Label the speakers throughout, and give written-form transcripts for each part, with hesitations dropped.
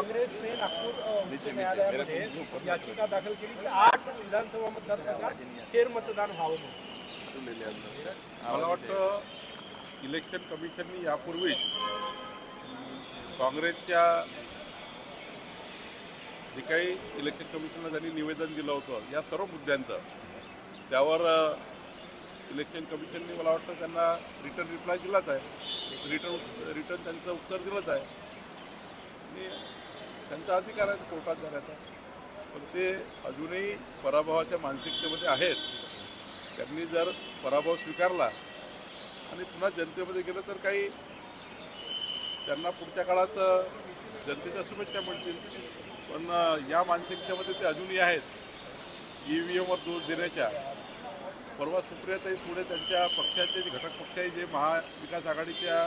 Speaker 1: काँग्रेसने नागपूर उच्च न्यायालयामध्ये याचिका दाखल केली की 8 विधानसभा मतदारसंघात फेरमतदान व्हावं म्हणून.
Speaker 2: मला वाटतं इलेक्शन कमिशननी यापूर्वीच काँग्रेसच्या जे काही इलेक्शन कमिशनला त्यांनी निवेदन दिलं होतं या सर्व मुद्द्यांचं त्यावर इलेक्शन कमिशनने मला वाटतं त्यांना रिटर्न रिप्लाय दिलाच आहे. रिटर्न त्यांचं उत्तर दिलंच आहे आणि त्यांचा अधिकार आहे कोर्टात जाण्याचा. पण ते अजूनही पराभवाच्या मानसिकतेमध्ये आहेत. त्यांनी जर पराभव स्वीकारला आणि पुन्हा जनतेमध्ये गेलं तर काही त्यांना पुढच्या काळात जनतेच्या शुभेच्छा मिळतील. पण या मानसिकतेमध्ये ते अजूनही आहेत. EVMवर दोष देण्याच्या. परवा सुप्रियाताई पुढे त्यांच्या पक्षाचे जे घटक पक्ष आहे जे महाविकास आघाडीच्या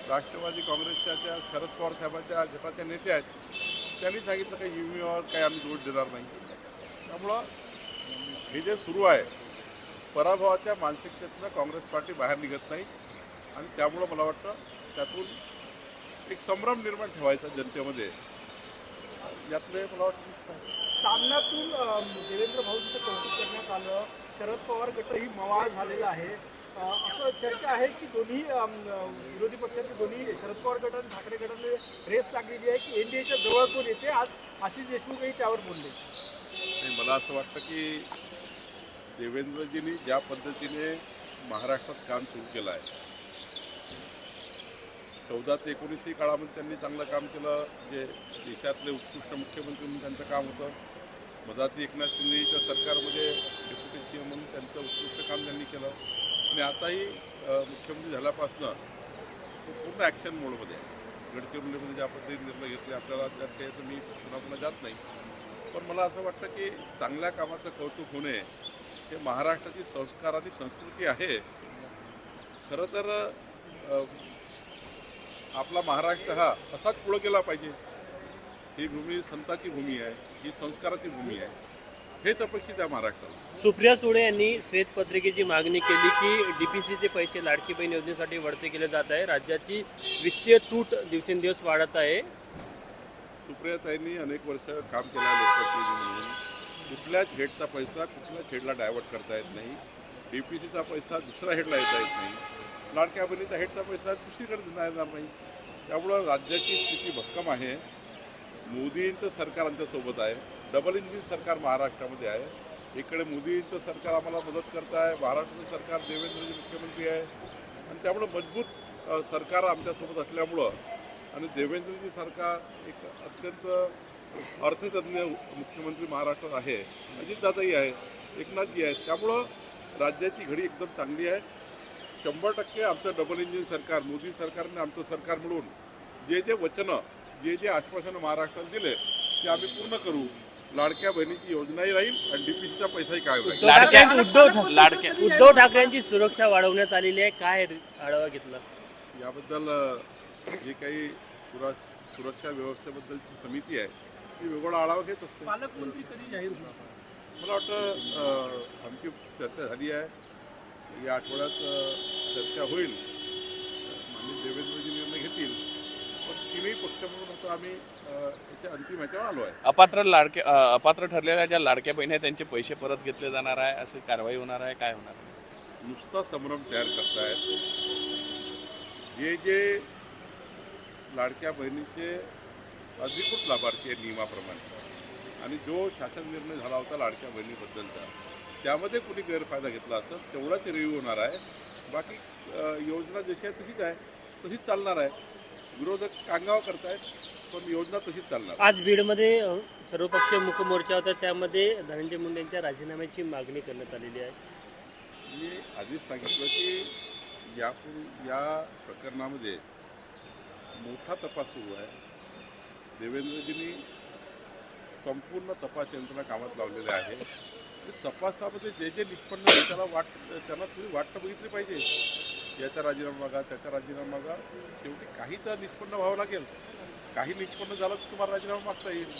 Speaker 2: राष्ट्रवादी काँग्रेसच्या त्या शरद पवार साहेबांच्या गटाच्या नेते आहेत त्यांनी सांगितलं काही EVMवर काही आम्ही दोष देणार नाही. त्यामुळं हे जे सुरू आहे पराभवाच्या मानसिकतेतनं काँग्रेस पार्टी बाहेर निघत नाही आणि त्यामुळं मला वाटतं त्यातून एक संभ्रम निर्माण ठेवायचा जनतेमध्ये यातले मला वाटतं दिसत आहे.
Speaker 1: सामनातून देवेंद्र भाऊंचं कौतुक करण्यात आलं. शरद पवार गटही मवाळ झालेला आहे. असं चर्चा आहे की दोन्ही विरोधी पक्षाचे दोन्ही शरद पवार गट आणि ठाकरे गटाने रेस लागलेली आहे की NDAच्या जवळ कोण येते. आज आशिष देशमुखही त्यावर बोलले.
Speaker 2: मला असं वाटतं की देवेंद्रजींनी ज्या पद्धतीने महाराष्ट्रात काम सुरू केलं आहे 14 ते 19 काळामध्ये त्यांनी चांगलं काम केलं. जे देशातले उत्कृष्ट मुख्यमंत्री म्हणून त्यांचं काम होतं. मधाती एकनाथ शिंदेच्या सरकारमध्ये डेप्युटी CM म्हणून त्यांचं उत्कृष्ट काम त्यांनी केलं आणि आताही मुख्यमंत्री झाल्यापासनं पूर्ण ॲक्शन मोडमध्ये आहे. गडचिरोलीमध्ये ज्या पद्धतीने निर्णय घेतले आपल्याला त्यात काही मी पुन्हा जात नाही. पण मला असं वाटतं की चांगल्या कामाचं कौतुक होणे हे महाराष्ट्राची संस्कार आणि संस्कृती आहे. खरं तर आपला महाराष्ट्र हा असाच पुढं गेला पाहिजे. ही भूमी संताची भूमी आहे. ही संस्काराची भूमी आहे. हेच अपेक्षित आहे महाराष्ट्राला.
Speaker 3: सुप्रिया सुळे यांनी श्वेतपत्रिकेची मागणी केली की DPCचे पैसे लाडकी बहीण योजनेसाठी वळते केले जात आहे. राज्याची वित्तीय तूट दिवसेंदिवस वाढत आहे.
Speaker 2: सुप्रियाताईंनी अनेक वर्ष काम केलं आहे लोकप्रतिनिधी म्हणून. कुठल्याच हेडचा पैसा कुठल्याच हेडला डायव्हर्ट करता येत नाही. DPCचा पैसा दुसऱ्या हेडला येता येत नाही. लाडक्या बहिणीचा हेडचा पैसा दुसरीकडे देता येणार नाही. त्यामुळं राज्याची स्थिती भक्कम आहे. मोदींचं सरकार आमच्यासोबत आहे. डबल इंजिन सरकार महाराष्ट्रामध्ये आहे. इकडे मोदींचं सरकार आम्हाला मदत करत आहे. महाराष्ट्राचं सरकार देवेंद्रजी मुख्यमंत्री आहे आणि त्यामुळं मजबूत सरकार आमच्यासोबत असल्यामुळं आणि देवेंद्रजी सरकार एक अत्यंत अर्थतज्ञ मुख्यमंत्री महाराष्ट्रात आहे. अजितदादाही आहे. एकनाथजी आहेत. त्यामुळं राज्याची घडी एकदम चांगली आहे. 100% आमचं डबल इंजिन सरकार मोदी सरकारने आमचं सरकार मिळून जे जे वचनं जे आश्वासनं महाराष्ट्राला दिले ते आम्ही पूर्ण करू. लाडक्या बहिणीची योजनाही राहील आणि DPCचा पैसाही काय
Speaker 3: होईल. उद्धव ठाकरेंची सुरक्षा वाढवण्यात आलेली आहे. काय आढावा घेतला
Speaker 2: याबद्दल? जे काही सुरक्षा व्यवस्थेबद्दलची समिती आहे ती वेगळा आढावा घेत असते.
Speaker 1: पालकमंत्री कधी जाहीर होणार?
Speaker 2: मला वाटतं आमची चर्चा झाली आहे. या आठवड्यात चर्चा होईल. माननीय देवेंद्रजी निर्णय घेतील. पण तीनही पक्ष म्हणून आता आम्ही याच्या अंतिम ह्याच्यावर आलो आहे.
Speaker 4: अपात्र ठरलेल्या ज्या लाडक्या बहिणी आहेत त्यांचे पैसे परत घेतले जाणार आहे. अशी कारवाई होणार आहे. काय होणार?
Speaker 2: नुसता संभ्रम तयार करतायत. जे लाडक्या बहिणीचे अधिकृत लाभार्थी आहे नियमाप्रमाणे आणि जो शासन निर्णय झाला होता लाडक्या बहिणीबद्दलचा त्यामध्ये कुणी गैरफायदा घेतला असतं तेवढाच रिव्ह्यू होणार आहे. बाकी योजना जशी आहे तशीच आहे तशीच चालणार आहे. विरोधक कांगावा करतायत पण योजना तशीच चालणार.
Speaker 3: आज बीडमध्ये सर्वपक्षीय मुकमोर्चा होता. त्यामध्ये धनंजय मुंडे यांच्या राजीनाम्याची मागणी करण्यात आलेली आहे.
Speaker 2: मी आधीच सांगितलं की या प्रकरणामध्ये मोठा तपास सुरू आहे. देवेंद्रजींनी संपूर्ण तपास यंत्रणा कामात लावलेले आहे. तपासामध्ये जे निष्पन्न त्यांना थोडी वाट बघितली पाहिजे. याचा राजीनामा मागा त्याचा राजीनामा मागा. शेवटी काही तर निष्पन्न व्हावं लागेल. काही निष्पन्न झालं तर तुम्हाला राजीनामा मागता येईल.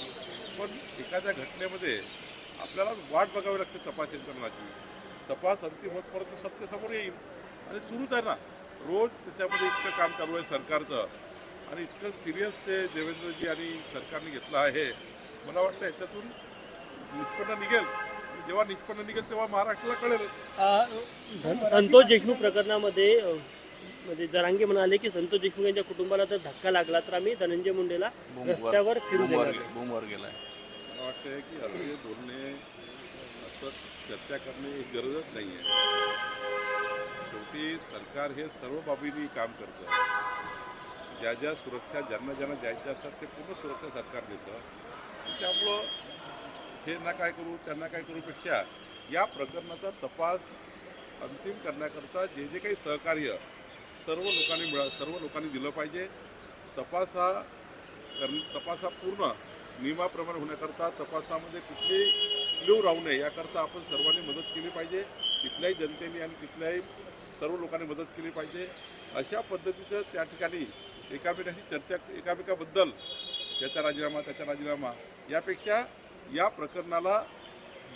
Speaker 2: पण एखाद्या घटनेमध्ये आपल्याला वाट बघावी लागते तपास यंत्रणाची. तपास अंतिम होतपर्यंत सत्य समोर येईल आणि सुरूच आहे ना. रोज त्याच्यामध्ये इतकं काम चालू आहे सरकारचं आणि इतकं सिरियस ते देवेंद्रजी आणि सरकारने घेतलं आहे. मला वाटतं याच्यातून निष्पन्न निघेल. जेव्हा निष्पन्न निघेल तेव्हा महाराष्ट्राला कळेल.
Speaker 3: संतोष देशमुख प्रकरणामध्ये म्हणजे जरांगे म्हणाले की संतोष देशमुख यांच्या कुटुंबाला जर धक्का लागला तर आम्ही धनंजय मुंडेला रस्त्यावर फिरू देणार नाही.
Speaker 4: बूमवर गेलाय.
Speaker 2: मला वाटतं की असे बोलणे असं चर्चा करणे ही गरजच नाही आहे. शेवटी सरकार हे सर्व बाबींनी काम करतं. ज्या ज्या सुरक्षा ज्यांना द्यायच्या असतात ते पूर्ण सुरक्षा सरकार देतं. त्यामुळं हे ना काय करू त्यांना काय करूपेक्षा या प्रकरणाचा तपास अंतिम करण्याकरता जे काही सहकार्य सर्व लोकांनी दिलं पाहिजे. तपास हा पूर्ण नियमाप्रमाणे होण्याकरता तपासामध्ये कुठली क्ल्यू राहू नये याकरता आपण सर्वांनी मदत केली पाहिजे. तिथल्याही जनतेने आणि तिथल्याही सर्व लोकांनी मदत केली पाहिजे. अशा पद्धतीचं त्या ठिकाणी एकामेकाशी चर्चा एकामेकाबद्दल त्याचा राजीनामा यापेक्षा या प्रकरणाला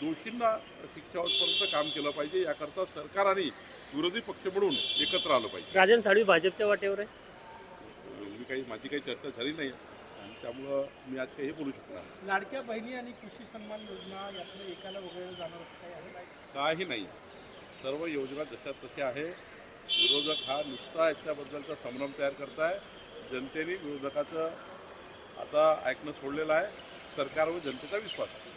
Speaker 2: दोषींना शिक्षा होईपर्यंत काम केलं पाहिजे. याकरता सरकार आणि विरोधी पक्ष म्हणून एकत्र आलं पाहिजे.
Speaker 3: राजन साळवी भाजपच्या वाटेवर आहे.
Speaker 2: माझी काही चर्चा झाली नाही आणि त्यामुळं मी आज काही बोलू शकणार
Speaker 1: लाडक्या बहिणी आणि कृषी सन्मान योजना यातलं एकाला वगळलं जाणार असं काही आहे?
Speaker 2: काही नाही. सर्व योजना जशा तशा आहे. विरोधक हा नुसता याच्याबद्दलचा संभ्रम तयार करताय. जनतेने विरोधकाचं आता ऐकणं सोडलेलं आहे. सरकारवर जनतेचा विश्वास आहे.